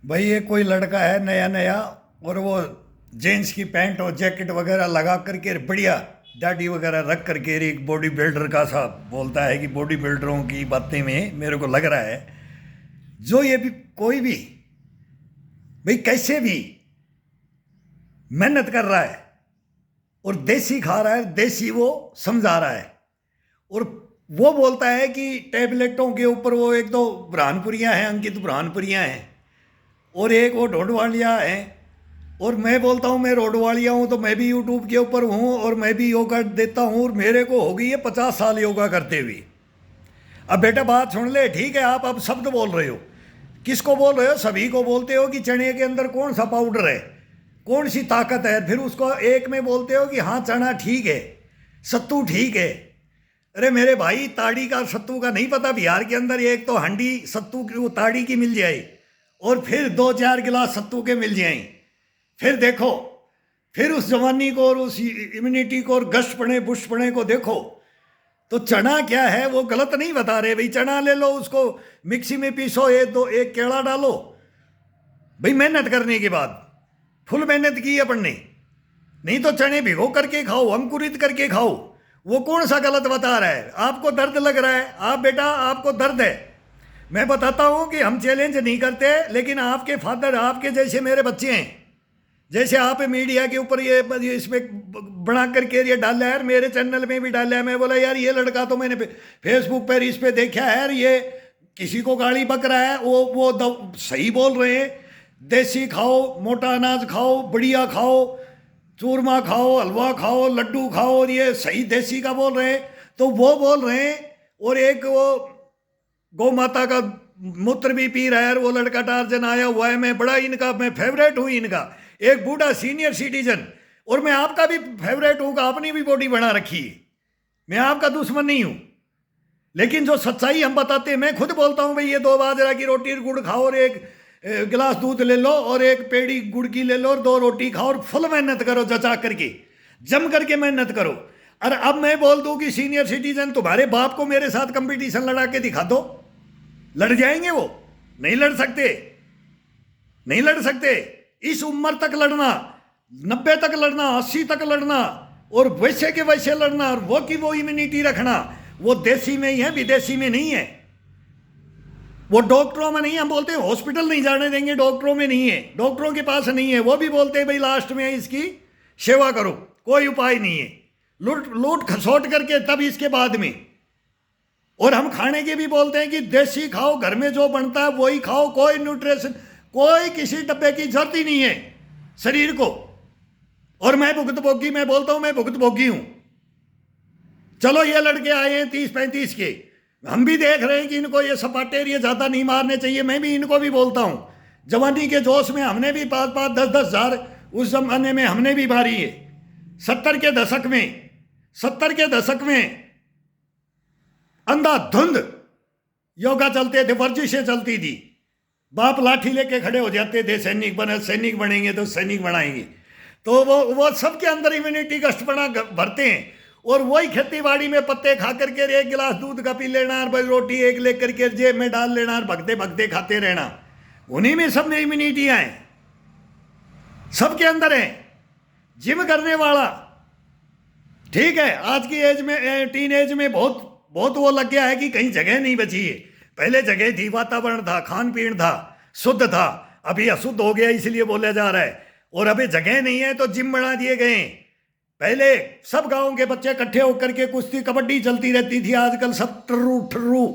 भाई ये कोई लड़का है नया नया और वो जीन्स की पैंट और जैकेट वगैरह लगा करके बढ़िया दाढ़ी वगैरह रख करके एक बॉडी बिल्डर का सा बोलता है कि बॉडी बिल्डरों की बातें में मेरे को लग रहा है जो ये भी कोई भी भाई कैसे भी मेहनत कर रहा है और देसी खा रहा है, देसी वो समझा रहा है। और वो बोलता है कि टैबलेटों के ऊपर वो एक तो बुरहानपुरियाँ हैं, अंकित बुरहानपुरियाँ हैं और एक वो ढोंडवालिया है। और मैं बोलता हूँ मैं रोडवालिया हूँ तो मैं भी यूट्यूब के ऊपर हूँ और मैं भी योगा देता हूँ और मेरे को हो गई है 50 साल योगा करते हुए। अब बेटा बात सुन ले, ठीक है? आप अब शब्द बोल रहे हो, किसको बोल रहे हो? सभी को बोलते हो कि चने के अंदर कौन सा पाउडर है, कौन सी ताकत है, फिर उसको एक में बोलते हो कि हाँ चना ठीक है, सत्तू ठीक है। अरे मेरे भाई, ताड़ी का सत्तू का नहीं पता? बिहार के अंदर एक तो हंडी सत्तू की वो ताड़ी की मिल जाए और फिर 2-4 गिलास सत्तू के मिल जाएं। फिर देखो, फिर उस जवानी को और उस इम्यूनिटी को और गश्तपने बुश्तपने को देखो। तो चना क्या है वो गलत नहीं बता रहे भाई। चना ले लो, उसको मिक्सी में पीसो, एक केला डालो भाई। मेहनत करने के बाद फुल मेहनत की अपन ने, नहीं तो चने भिगो करके खाओ, अंकुरित करके खाओ। वो कौन सा गलत बता रहा है? आपको दर्द लग रहा है, आप बेटा आपको दर्द है। मैं बताता हूं कि हम चैलेंज नहीं करते, लेकिन आपके फादर, आपके जैसे मेरे बच्चे हैं, जैसे आप मीडिया के ऊपर ये इसमें बना करके ये डाला है, मेरे चैनल में भी डाला है। मैं बोला यार ये लड़का तो मैंने फेसबुक पर इस पे देखा है यार, ये किसी को गाली बक रहा है, वो सही बोल रहे हैं। देसी खाओ, मोटा अनाज खाओ, बढ़िया खाओ, चूरमा खाओ, हलवा खाओ, लड्डू खाओ, और ये सही देसी का बोल रहे हैं। तो वो बोल रहे हैं और एक वो गौ माता का मूत्र भी पी रहा है। वो लड़का टार्जन आया हुआ है, मैं बड़ा इनका मैं फेवरेट हूँ इनका, एक बूढ़ा सीनियर सिटीजन। और मैं आपका भी फेवरेट हूँ, आपने भी बॉडी बना रखी है, मैं आपका दुश्मन नहीं हूँ। लेकिन जो सच्चाई हम बताते हैं, मैं खुद बोलता हूँ भाई ये 2 बाजरा की रोटी गुड़ खाओ और एक गिलास दूध ले लो और एक पेड़ी गुड़ की ले लो और 2 रोटी खाओ और फुल मेहनत करो, जचा करके जम करके मेहनत करो। अरे अब मैं बोल दूं कि सीनियर सिटीजन तुम्हारे बाप को मेरे साथ कंपटीशन लड़ा के दिखा दो, लड़ जाएंगे वो? नहीं लड़ सकते, नहीं लड़ सकते। इस उम्र तक लड़ना, 90 तक लड़ना, 80 तक लड़ना और वैसे के वैसे लड़ना और वो की वो इम्यूनिटी रखना, वो देसी में ही है, विदेशी में नहीं है। वो डॉक्टरों में नहीं, हम बोलते हैं हॉस्पिटल नहीं जाने देंगे, डॉक्टरों में नहीं है, डॉक्टरों के पास नहीं है। वो भी बोलते हैं भाई लास्ट में इसकी सेवा करो, कोई उपाय नहीं है, लूट लूट खसोट करके तब इसके बाद में। और हम खाने के भी बोलते हैं कि देसी खाओ, घर में जो बनता है वही खाओ, कोई न्यूट्रिशन, कोई किसी डब्बे की जरूरत ही नहीं है शरीर को। और मैं भुगतभोगी, मैं बोलता हूं मैं भुगतभोगी हूं। चलो ये लड़के आए हैं 30-35 के, हम भी देख रहे हैं कि इनको ये सपाटे ये ज़्यादा नहीं मारने चाहिए। मैं भी इनको भी बोलता हूँ, जवानी के जोश में हमने भी 5-5, 10-10 हज़ार उस जमाने में हमने भी मारी है। 70 के दशक में, 70 के दशक में अंधाधुंध योगा चलते थे, वर्जिशें चलती थी, बाप लाठी लेके खड़े हो जाते थे, सैनिक बने, सैनिक बनेंगे तो सैनिक बनाएंगे। तो वो सबके अंदर इम्यूनिटी कष्टपना भरते हैं। और वही खेती बाड़ी में पत्ते खा करके 1 गिलास दूध का पी लेना और भाई रोटी एक ले करके जेब में डाल लेना और भगते भगते खाते रहना। उन्हीं में सब में इम्यूनिटी है, सबके अंदर है। जिम करने वाला ठीक है, आज की एज में, टीन एज में बहुत बहुत वो लग गया है कि कहीं जगह नहीं बची है। पहले जगह थी, वातावरण था, खान पीन था, शुद्ध था। अभी अशुद्ध हो गया इसलिए बोला जा रहा है। और अभी जगह नहीं है तो जिम बना दिए गए। पहले सब गांव के बच्चे इकट्ठे होकर के कुश्ती कबड्डी चलती रहती थी, आजकल सब टर्रू ठर्रू,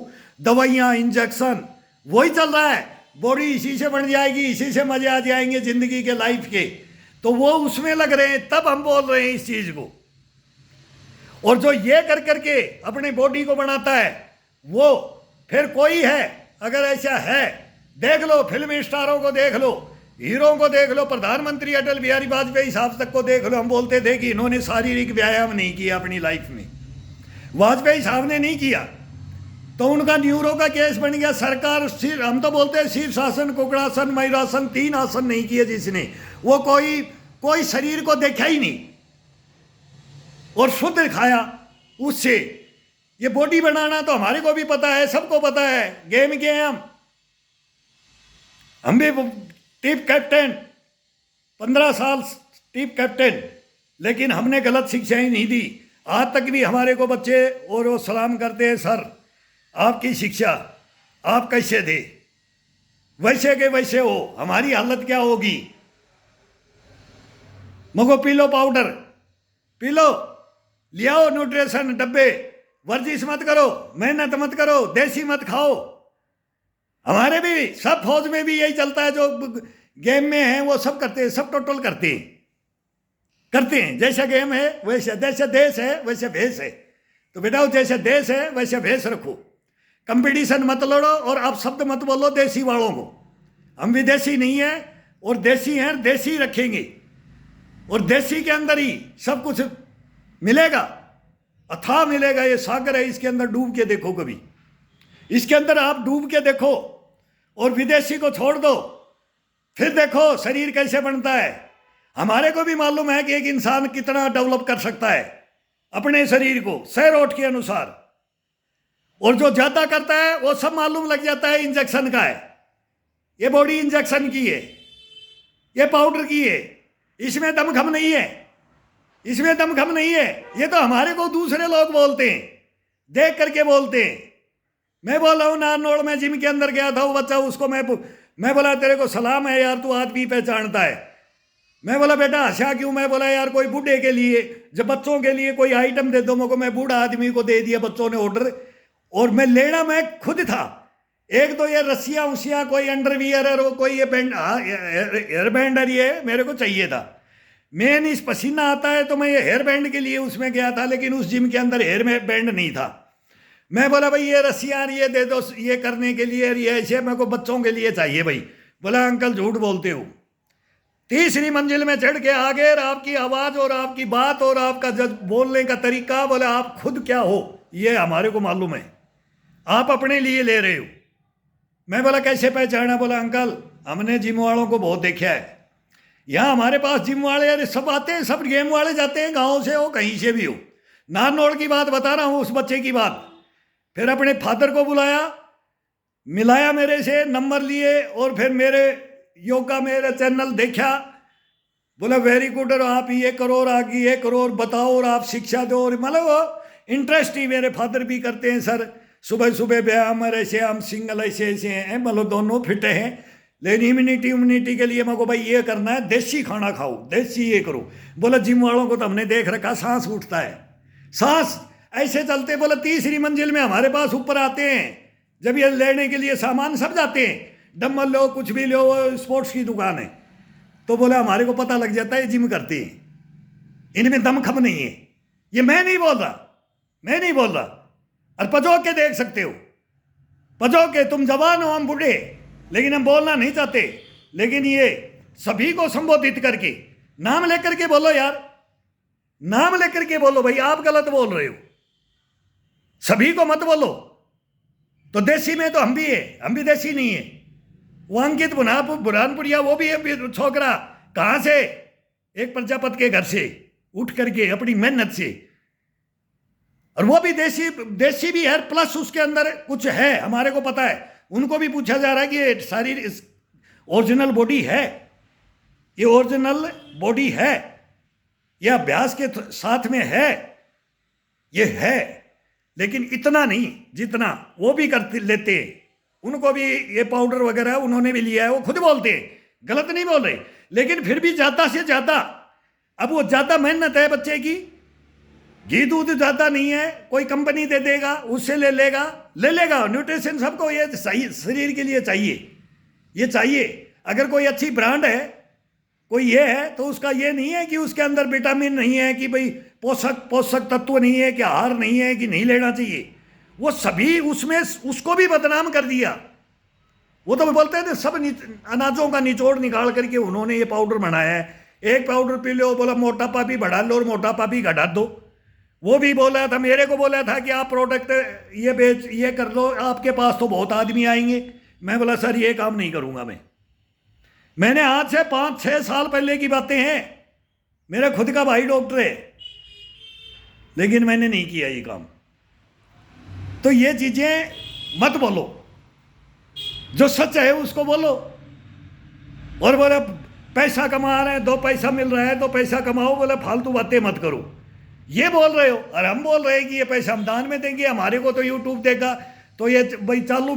दवाइयाँ, इंजेक्शन, वही चल रहा है। बॉडी इसी से बन जाएगी, इसी से मजे आ जाएंगे जिंदगी के, लाइफ के। तो वो उसमें लग रहे हैं, तब हम बोल रहे हैं इस चीज को। और जो ये कर करके अपने बॉडी को बनाता है, वो फिर कोई है, अगर ऐसा है देख लो, फिल्म स्टारों को देख लो, हीरो को देख लो, प्रधानमंत्री अटल बिहारी वाजपेयी साहब तक को देख लो। हम बोलते थे कि इन्होंने शारीरिक व्यायाम नहीं किया अपनी लाइफ में, वाजपेयी साहब ने नहीं किया, तो उनका न्यूरो का केस बन गया। सरकार सिर, हम तो बोलते हैं शीर्षासन, कुकड़ासन, मयूरासन, 3 आसन नहीं किए जिसने, वो कोई शरीर को देखा ही नहीं और शुद्ध खाया उससे। ये बॉडी बनाना तो हमारे को भी पता है, सबको पता है, गेम के हैं हम भी टीम कैप्टन, 15 साल टीम कैप्टन, लेकिन हमने गलत शिक्षाएं नहीं दी। आज तक भी हमारे को बच्चे और वो सलाम करते हैं, सर आपकी शिक्षा आप कैसे थे, वैसे के वैसे हो, हमारी हालत क्या होगी। मगो P low powder, P low, लियाओ न्यूट्रिशन डब्बे, वर्जिश मत करो, मेहनत मत करो, देसी मत खाओ। हमारे भी सब फौज में भी यही चलता है, जो गेम में है वो सब करते हैं, सब टोटल करते हैं। जैसा गेम है वैसे, जैसे देश है वैसे भेष है। तो बेटा जैसे देश है वैसे भेष रखो, कंपटीशन मत लड़ो और अब शब्द मत बोलो देसी वालों को। हम विदेशी नहीं है और देसी हैं, देसी रखेंगे और देसी के अंदर ही सब कुछ मिलेगा, अथाह मिलेगा। ये सागर है, इसके अंदर डूब के देखो, कभी इसके अंदर आप डूब के देखो और विदेशी को छोड़ दो, फिर देखो शरीर कैसे बनता है। हमारे को भी मालूम है कि एक इंसान कितना डेवलप कर सकता है अपने शरीर को सैरोट के अनुसार, और जो ज्यादा करता है वो सब मालूम लग जाता है इंजेक्शन का है। ये बॉडी इंजेक्शन की है, ये पाउडर की है, इसमें दमखम नहीं है, इसमें दमखम नहीं है। ये तो हमारे को दूसरे लोग बोलते हैं, देख करके बोलते हैं। मैं बोल रहा हूँ नारनौल में जिम के अंदर गया था, वो बच्चा, उसको मैं बोला तेरे को सलाम है यार, तू आदमी पहचानता है। मैं बोला बेटा हंसा क्यों? मैं बोला यार कोई बूढ़े के लिए, जब बच्चों के लिए कोई आइटम दे दो मेरे को, मैं बूढ़ा आदमी को दे दिया, बच्चों ने ऑर्डर, और मैं लेना मैं खुद था। एक तो ये रस्सियाँ उसियाँ, कोई अंडरवियर और कोई ये बैंड, हेयर बैंडर, ये मेरे को चाहिए था। मेन इस पसीना आता है तो मैं ये हेयर बैंड के लिए उसमें गया था, लेकिन उस जिम के अंदर हेयर बैंड नहीं था। मैं बोला भाई ये रस्सियाँ ये दे दो ये करने के लिए, ये ऐसे मेरे को बच्चों के लिए चाहिए भाई। बोला अंकल झूठ बोलते हो। तीसरी मंजिल में चढ़ के आगे, और आपकी आवाज़ और आपकी बात और आपका जब बोलने का तरीका, बोले आप खुद क्या हो ये हमारे को मालूम है, आप अपने लिए ले रहे हो। मैं बोला कैसे पहचाना? बोला अंकल हमने जिम वालों को बहुत देखा है, यहाँ हमारे पास जिम वाले अरे सब आते हैं, सब गेम वाले जाते हैं, गाँव से हो कहीं से भी हो। नारनौल की बात बता रहा हूँ, उस बच्चे की बात। फिर अपने फादर को बुलाया, मिलाया मेरे से, नंबर लिए, और फिर मेरे योगा मेरा चैनल देखा। बोला वेरी गुड, और आप ये करो और आगे ये करो और बताओ और आप शिक्षा दो, और मतलब वो इंटरेस्ट ही मेरे फादर भी करते हैं सर, सुबह सुबह व्यायाम, ऐसे हम सिंगल ऐसे ऐसे हैं, मतलब दोनों फिट हैं। लेकिन इम्यूनिटी के लिए मेरे को भाई ये करना है, देसी खाना खाओ, देसी ये करो। बोला जिम वालों को तो हमने देख रखा, सांस उठता है, सांस ऐसे चलते। बोला तीसरी मंजिल में हमारे पास ऊपर आते हैं, जब ये लेने के लिए सामान सब जाते हैं, डम्बल लो कुछ भी लो, वो स्पोर्ट्स की दुकान है। तो बोला हमारे को पता लग जाता है जिम करते हैं, इनमें दमखम नहीं है। ये मैं नहीं बोल रहा, मैं नहीं बोल रहा, और पजो के देख सकते हो, पजो के तुम जवान हो हम बूढ़े, लेकिन हम बोलना नहीं चाहते। लेकिन ये सभी को संबोधित करके नाम लेकर के बोलो यार, नाम लेकर के बोलो भाई, आप गलत बोल रहे हो, सभी को मत बोलो। तो देसी में तो हम भी है, हम भी देसी नहीं है। वो अंकित बुरहानपुरिया, वो भी है छोकरा, कहाँ से? एक प्रजापत के घर से उठ करके अपनी मेहनत से, और वो भी देसी भी है, प्लस उसके अंदर कुछ है, हमारे को पता है। उनको भी पूछा जा रहा है कि ये शारीर ओरिजिनल बॉडी है, ये ओरिजिनल बॉडी है, यह अभ्यास के साथ में है, ये है, लेकिन इतना नहीं जितना वो भी करते लेते हैं। उनको भी ये पाउडर वगैरह उन्होंने भी लिया है, वो खुद बोलते हैं, गलत नहीं बोल रहे, लेकिन फिर भी ज़्यादा से ज़्यादा, अब वो ज़्यादा मेहनत है बच्चे की, घी दूध ज़्यादा नहीं है, कोई कंपनी दे देगा, उससे ले लेगा। न्यूट्रिशन सबको ये सही शरीर के लिए चाहिए, ये चाहिए। अगर कोई अच्छी ब्रांड है, कोई ये है, तो उसका ये नहीं है कि उसके अंदर विटामिन नहीं है, कि भाई पोषक तत्व नहीं है, कि आहार नहीं है, कि नहीं लेना चाहिए। वो सभी उसमें उसको भी बदनाम कर दिया। वो तो बोलते हैं सब अनाजों का निचोड़ निकाल करके उन्होंने ये पाउडर बनाया है। एक पाउडर पी लो, बोला मोटापा भी बढ़ा लो और मोटापा भी घटा दो। वो भी बोला था, मेरे को बोला था कि आप प्रोडक्ट ये कर लो, आपके पास तो बहुत आदमी आएंगे। मैं बोला सर ये काम नहीं करूँगा मैंने आज से 5-6 साल पहले की बातें हैं, मेरा खुद का भाई डॉक्टर है, लेकिन मैंने नहीं किया ये काम। तो ये चीज़ें मत बोलो, जो सच है उसको बोलो। और बोले पैसा कमा रहे हैं, 2 पैसा मिल रहा है, 2 पैसा कमाओ, बोले फालतू बातें मत करो, ये बोल रहे हो। और हम बोल रहे हैं कि ये पैसा हम दान में देंगे, हमारे को तो यूट्यूब देगा, तो ये भाई चालू